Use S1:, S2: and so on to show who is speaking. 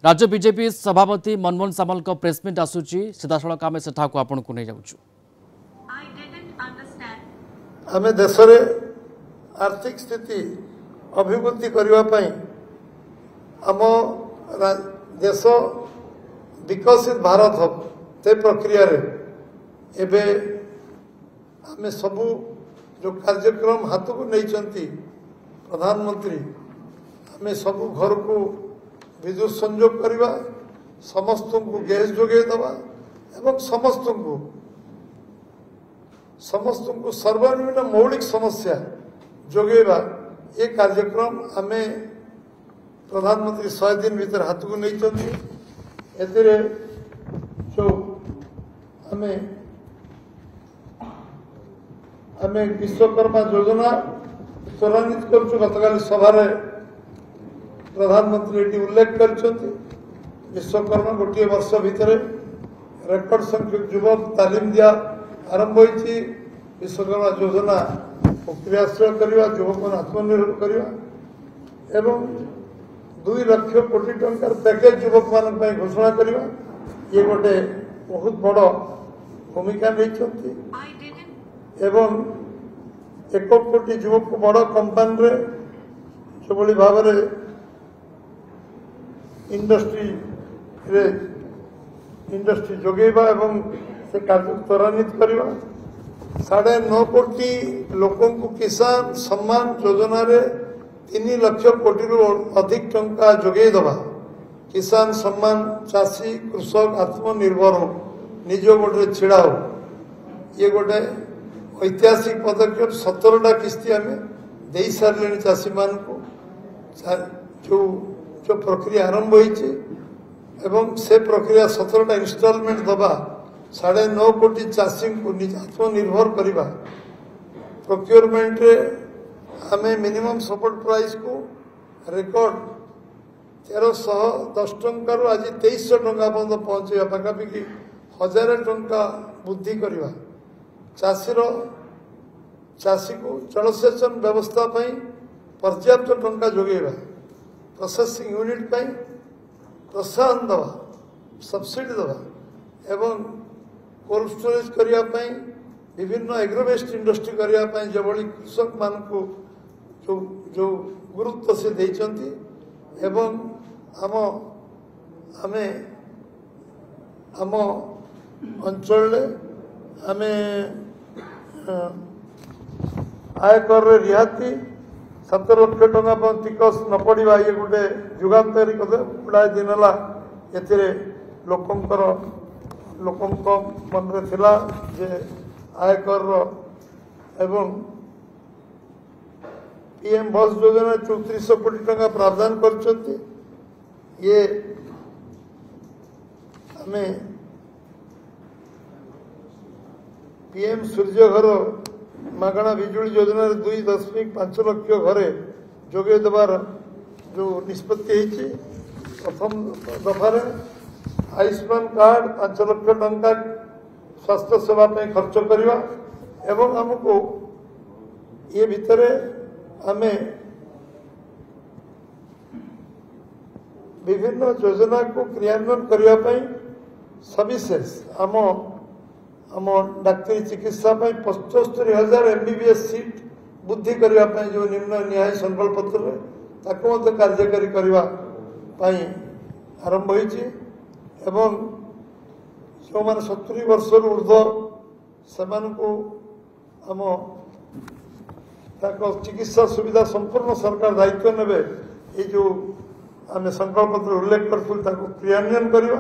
S1: राज्य बीजेपी सभापति मनमोहन सामल का प्रेसमिट आसूची सीधासख आम से आपण को नहीं जाऊँ।
S2: आम देश में आर्थिक स्थिति अभिवृद्धि करने आम देश विकसित भारत हम ते प्रक्रिया एबे आम सबू जो कार्यक्रम हाथ को नहीं प्रधानमंत्री आम सबू घर को विद्युत संयोग करवा समस्त को गैस जोगे दवा एवं समस्त को सर्वनिम्न मौलिक समस्या जोगेवा ये कार्यक्रम आम प्रधानमंत्री 100 दिन भीतर हाथ को नहीं एतिरे जो आम विश्वकर्मा योजना त्वरान्वित कर गतकाल सभार प्रधानमंत्री ये उल्लेख कर विश्वकर्मा गोटे वर्ष भितर रेकर्ड संख्यक युवक तालीम दिया आरंभ होती विश्वकर्मा योजना को क्रियाशील करवा युवक आत्मनिर्भर करवा एवं 2 लाख कोटी टंकार पैकेज युवक मान घोषणा करवा ये गोटे बहुत बड़ भूमिका नहीं एवं 1 कोटी युवक को बड़ कंपानी रे जो भाव इंडस्ट्री जोगेबा एवं से कार्य त्वरान्वित करवा 9.5 कोटी लोकों को किसान सम्मान योजना रे 3 लाख कोटी रु अधिक टंका जोगे दबा किसान सम्मान चाषी कृषक आत्मनिर्भर हो निज गोटे छिड़ा हो ये गोटे ऐतिहासिक पदक्षेप 17टा किस्ती आम दे सारे चाषी मान को जो प्रक्रिया आरंभ होती एवं से प्रक्रिया 17टा इंस्टॉलमेंट दबा 9.5 कोटी चाषी को आत्मनिर्भर करवा प्रोक्योरमेंट रे आमे मिनिमम सपोर्ट प्राइस को रेकर्ड 1310 टंका आज 2300 टंका पर्यटन पहुंचे पाखापाखि 1000 टंका वृद्धि करवा चाषी को जलसेचन व्यवस्था पर्याप्त टंका जोगेवा प्रोसेसिंग यूनिट प्रोत्साहन दवा सब्सिडी दवा एवं कोल्ड स्टोरेज करने विभिन्न एग्रोवेस्ट इंडस्ट्री करने जो बड़ी कृषक मान को जो गुरुत्व से देइचंती एवं आम अंचल आमे आयकर रिहाती 7 लाख टंका टिकस न पड़ा ये गोटे जुगांतरी गुड़ाए दिन है लोक मन में थिला जे आयकर एवं पीएम बस योजना 3400 कोटी टंका प्रावधान कर ये हमें पीएम सूर्य घर मागणा बिजुली योजना 2.5 लाख घरे जोगे देवार जो निष्पत्ति प्रथम दफार आयुष्मान कार्ड 5 लाख टंका स्वास्थ्य सेवा खर्च करवा एवं हमको ये भितर आमे विभिन्न योजना को क्रियान्वयन करने सविशेष आम डाक्तरी चिकित्सा 75,000 MBBS सीट वृद्धि करने जो निम्न न्याय संकल्प पत्र कार्यकारी करने आरंभ होती एवं जो मैंने 70 वर्ष ऊर्ध्व से आम चिकित्सा सुविधा संपूर्ण सरकार दायित्व नेबे ये जो आम संकल्प पत्र उल्लेख कर क्रियान्वयन करवा